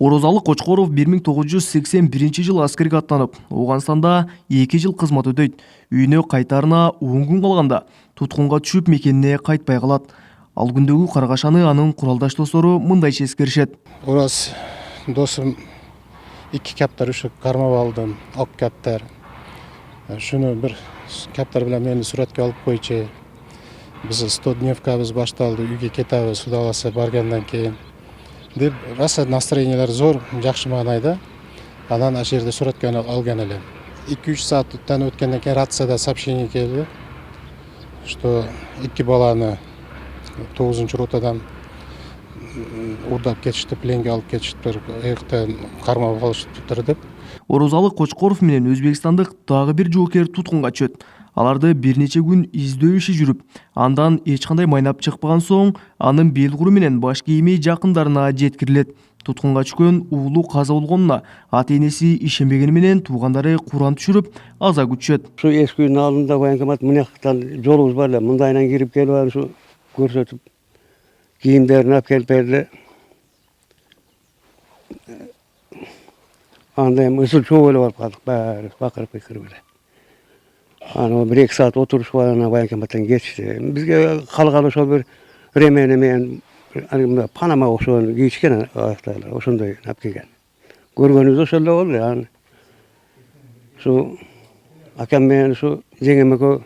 Оразалы Кочкоров 1981 аскерге аттанып, Ауганстанда 2 жыл кызмат өтөйт. Үйүнө кайтарына 10 күн калганда туткунга түшүп мекенине кайтпай калат. Ал күндөгү каргашаны анын куралдаш достору мындайча эскеришет. Ураз досум 2 каптар үшүк кармап алдым, ок каптар. Шуну бир каптар менен мени суратка алып койчу. Биз 100 дневкабыз башталды, үйгө кетебиз, Кудай кааласа баргандан кийин. Деп раса настроениялар зор, жакшы маанайда. Анан аш жерде суратка алган элем. 2-3 сааттан өткөндөн кийин рацияда сообщение келди, что 2 баланы 9-ротадан урдап кетишти, пленге алып кетиштир, эктен кармап калыштыр деп. Оразалы Кочкоров менен өзбекстандык дагы бир жоокер туткунга түшөт. Аларды бир нече күн издөө иши жүрүп, андан эч кандай майнап чыкпаган соң, анын белгуру менен баш кийими жакындарына жеткирилет. Туткунга түшкөн уулу каза болгонуна ата-энеси ишенбегени менен туугандары куран түшүрүп, аза күтүшөт. Şu eski günün aldığında bayankamat mınaktan yolumuz var ya, mındayla girip geliyor şu görsetip giyimlerini hep gelip verdi. Andayım ısıl çoğu öyle var kaldık, bakırıp yıkırıp öyle. Hani o 1-2 saat oturuş var, bayankamattan geçti. Bizge kalı şu bir remenemeyen, hani Panama olsun, geçken ayaklarla, o şunda hep gelgen. Görgönüz o şöyle oldu yani. Şu akam men şu jengeme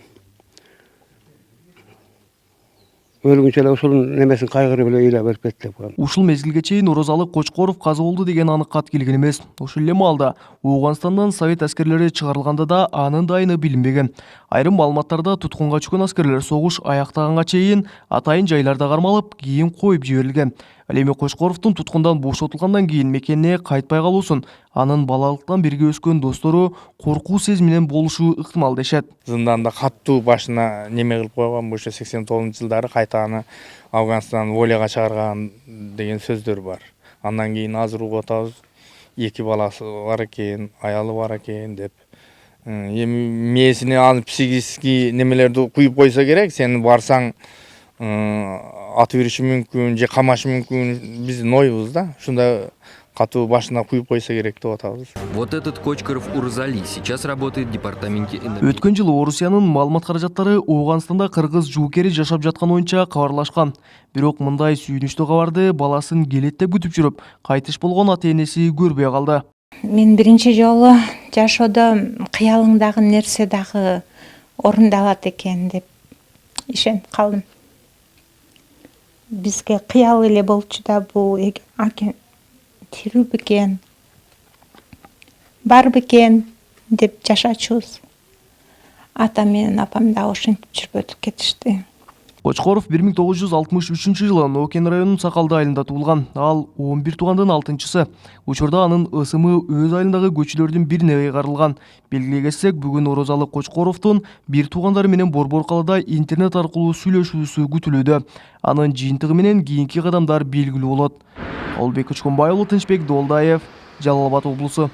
өлгүнчө ушунун немесин кайгырып эле ыйлап берип кетти деп. Ушул мезгилге чейин Оразалы Кочкоров каза болду деген анык кат келген эмес. Ошол эле маалда Ауганстандан совет аскерлери чыгарылганда да анын дайыны билинбеген. Айрым маалыматтарда туткунга түшкөн аскерлер согуш аяктаганга чейин атайын жайларда кармалып, кийин коюп жиберилген. Ал эми Кочкоровдун туткундан бошотулгандан кийин мекенине кайтпай калуусун анын балалыктан бирге өскөн достору коркуу сезиминен болушу ыктымал дешет. Зынданда каттуу башына неме кылып койгон, ошо 89-жылдары кайта Ауганстандан волияга чыгарган деген сөздөр бар. Андан кийин азыр угуп атабыз, 2 баласы бар экен, аялы бар экен деп. Эми мээсине анын психический немелерди куюп койсо керек, сен барсаң атып бериши мүмкүн, же камашы мүмкүн, биздин оюбуз да. Ушундай катуу башына куюп койсо керек деп атабыз. Вот этот Кочкоров Уразали сейчас работает в департаменте энергетики. Өткөн жылы Орусиянын маалымат каражаттары Ауганстанда кыргыз жоокери жашап жаткан боюнча кабарлашкан. Бирок мындай сүйүнүчтүү кабарды баласын келет деп күтүп жүрүп, кайтыш болгон ата-энеси көрбөй калды. Мен биринчи жолу жашоодо кыялыңдагы нерсе дагы орундалат экен деп ишенип калдым. Бизге кыял эле болчу да бул тирүү бекен, бар бекен деп жашачубуз. Ата менен апам да ошентип жүрүп өтүп кетишти. Кочкоров 1963 жылы Окен районунун Сакалды айылында туулган. Ал 11 туугандын 6-чысы. Учурда анын ысымы өз айылындагы көчөлөрдүн бирине ыйгарылган. Белгилей кетсек, бүгүн Оразалы Кочкоровдун бир туугандары менен Борбор калада интернет аркылуу сүйлөшүүсү күтүлүүдө. Анын жыйынтыгы менен кийинки кадамдар белгилүү болот. Олбек Учкунбай уулу, Тынчбек Долдаев, Жалал Абад облусу.